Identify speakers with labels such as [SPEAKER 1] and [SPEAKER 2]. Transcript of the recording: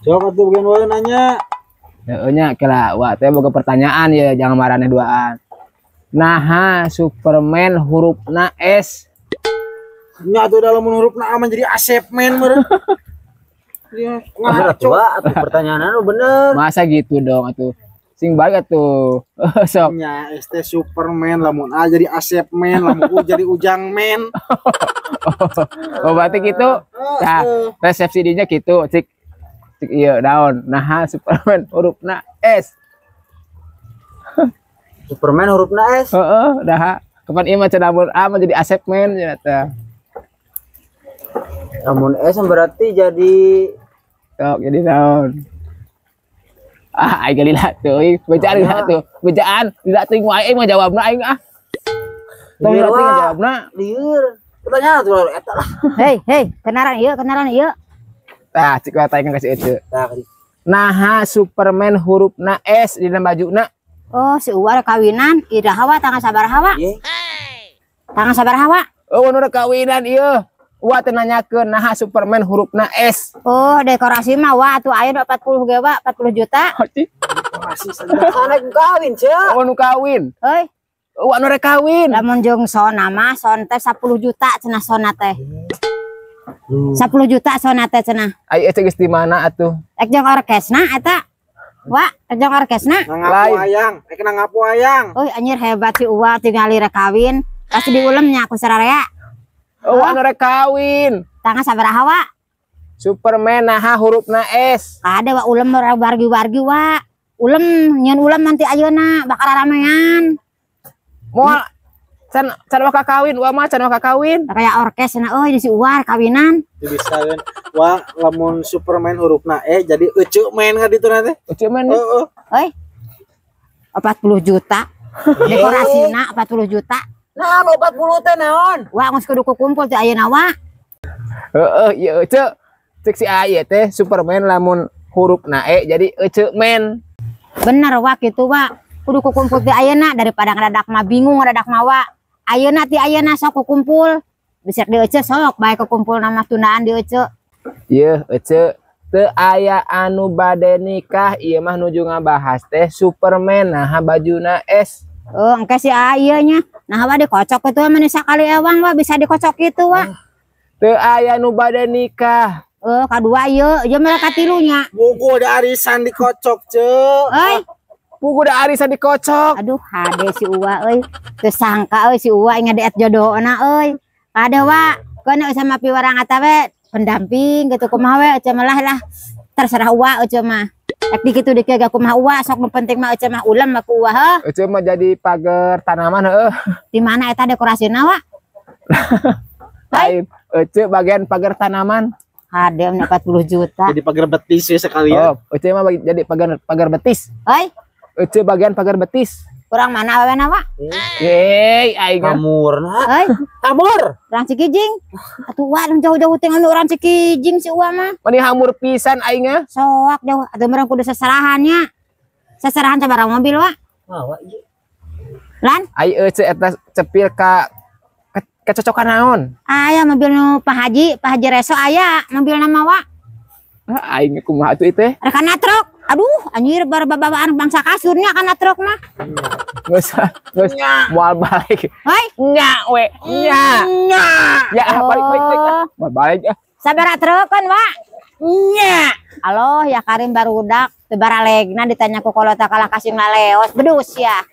[SPEAKER 1] Sok atuh bukan wae nanya.
[SPEAKER 2] Nya kela wa teh boga pertanyaan ya jangan marane duaan. Naha Superman hurufna S.
[SPEAKER 1] Nya atuh dalam hurufna A mah jadi Asep men meureun. Dia ngaco atuh pertanyaan lu bener.
[SPEAKER 2] Masa gitu dong atuh. Sing baik atuh. Sok.
[SPEAKER 1] Nya ST Superman lamun A jadi Asep men, lamun U jadi Ujang men.
[SPEAKER 2] Oh berarti gitu. Nah, resepsi dinya gitu. Cik iya daun. Nah Superman hurufna S.
[SPEAKER 1] Superman hurufna S.
[SPEAKER 2] Heeh, dah. Kapan ieu mah cenah A mah jadi Asep men cenah.
[SPEAKER 1] Lamun S berarti jadi
[SPEAKER 2] Sok jadi daun. Ah, aing lila tuh, bacaan lila tuh. Bacaan lila teuing wae mah jawabna aing ah. Tong lila teuing jawabna.
[SPEAKER 1] Lieur. Pertanyaan tuh eta lah.
[SPEAKER 3] Hei, kenaran ieu.
[SPEAKER 2] Tah, cik wae aing kasih itu.
[SPEAKER 1] Tah,
[SPEAKER 2] Naha Superman hurufna S dina bajuna.
[SPEAKER 3] Oh, si Uwa kawinan, ida hawa tanggal sabaraha wa?
[SPEAKER 1] Ye.
[SPEAKER 3] Tanggal sabaraha wa?
[SPEAKER 2] Oh, nu kawinan ieu. Wa teu nanyakeun naha Superman hurufna S.
[SPEAKER 3] Oh, dekorasi mah wa atuh aya 40 ge wa, 40 juta.
[SPEAKER 1] Masih anak kawin, Cek.
[SPEAKER 2] Oh, nu kawin.
[SPEAKER 3] Euy,
[SPEAKER 2] Wa nu rek kawin.
[SPEAKER 3] lamun jeung sona mah son teh 10 juta cenah sona teh. 10 juta sona teh cenah.
[SPEAKER 2] Ai geus di mana atuh?
[SPEAKER 3] Ek jeung orkesna eta. Wa, ek jeung orkesna.
[SPEAKER 1] Ngapu ayang, kena ngapu ayang.
[SPEAKER 3] Euy, anjir hebat si Uwa tinggali rek kawin. Pasti diulemnya ku sararea.
[SPEAKER 2] Oh, wa nu rek kawin.
[SPEAKER 3] Tanggal sabaraha wa?
[SPEAKER 2] Superman naha hurufna S.
[SPEAKER 3] Kade wa ulem wargi-wargi wa. Ulem nyeun ulem nanti ayeuna bakal ramean.
[SPEAKER 2] Moal can waka kawin, wa mah can waka kawin.
[SPEAKER 3] Kayak orkes cenah euy di si Uwar kawinan.
[SPEAKER 1] Dibisakeun wah lamun Superman hurufna E jadi euceu men ka ditu teh.
[SPEAKER 2] Euceu men.
[SPEAKER 1] Heeh.
[SPEAKER 3] Euy. 40 juta. Dekorasina 40 juta.
[SPEAKER 1] Nah, 40 teh naon?
[SPEAKER 3] Wa geus kudu kumpul teh ayeuna wa.
[SPEAKER 2] Heeh, ieu euceu. Cek si aya teh Superman lamun hurufna E jadi euceu men.
[SPEAKER 3] Bener wa kitu wa. Kudu kumpul teh ayeuna daripada ngadadak mah bingung ngadadak mah wa. Ayeuna ti ayeuna sok kumpul. Bisa di euceu sok bae kumpul nama tundaan di euceu.
[SPEAKER 2] Ieu euceu teu aya anu bade nikah ieu mah nuju ngabahas teh Superman naha bajuna S.
[SPEAKER 3] Oh, engke si aya nya. Nah wa dikocok kitu mah sakali ewang wa bisa dikocok kitu wa.
[SPEAKER 2] Teu aya nu bade nikah.
[SPEAKER 3] Kadua ieu mah katilunya.
[SPEAKER 1] Buku ada arisan dikocok, Cek.
[SPEAKER 3] Euy.
[SPEAKER 2] Pugu da arisan dikocok.
[SPEAKER 3] Aduh, hade si Uwa euy. Teu sangka euy si Uwa ngadeet jodohna euy. Kade wa, keun sama piwarang eta we pendamping gitu kumaha we ece mah lah terserah Uwa ece mah. Ek di kitu dikeun kumaha Uwa sok nu penting mah ece mah ulem mah ku Uwa heuh.
[SPEAKER 2] Ece mah jadi pagar tanaman heuh.
[SPEAKER 3] Di mana eta dekorasina wa?
[SPEAKER 2] Lain ece bagian pagar tanaman.
[SPEAKER 3] Hade 40 juta.
[SPEAKER 1] Jadi pagar betis ya sekalian.
[SPEAKER 2] Oh, ece mah jadi pagar betis.
[SPEAKER 3] Euy,
[SPEAKER 2] Ece bagian pagar betis.
[SPEAKER 3] kurang mana awena wa?
[SPEAKER 2] Yeay, aing
[SPEAKER 1] Kamurna.
[SPEAKER 3] Euy,
[SPEAKER 1] Kamur.
[SPEAKER 3] urang Cikijing. Atuh wa jauh-jauh teh nganu urang Cikijing si Uwa mah.
[SPEAKER 2] mani hamur pisan aingnya.
[SPEAKER 3] Sok jauh atuh meureun kudu seserahannya. Seserahan sabaraha mobil wa?
[SPEAKER 1] Mawa ieu.
[SPEAKER 3] Lan,
[SPEAKER 2] Ai ece eta cepil ka kecocokan naon?
[SPEAKER 3] aya mobil nu Pak Haji Reso aya mobil nama wa.
[SPEAKER 2] Aing kumaha atuh teh?
[SPEAKER 3] Rekana truk. Aduh, anjir babaan bangsa kasurnya kana truk mah.
[SPEAKER 2] Geus moal balik.
[SPEAKER 3] Hoi,
[SPEAKER 2] Nya we, nya. Ya balik. Moal balik.
[SPEAKER 3] sabaraha truk kan, wa? Nya. Halo, ya Karim barudak teu baralegna ditanya ku kolota kala kasih ngaleos bedus ya.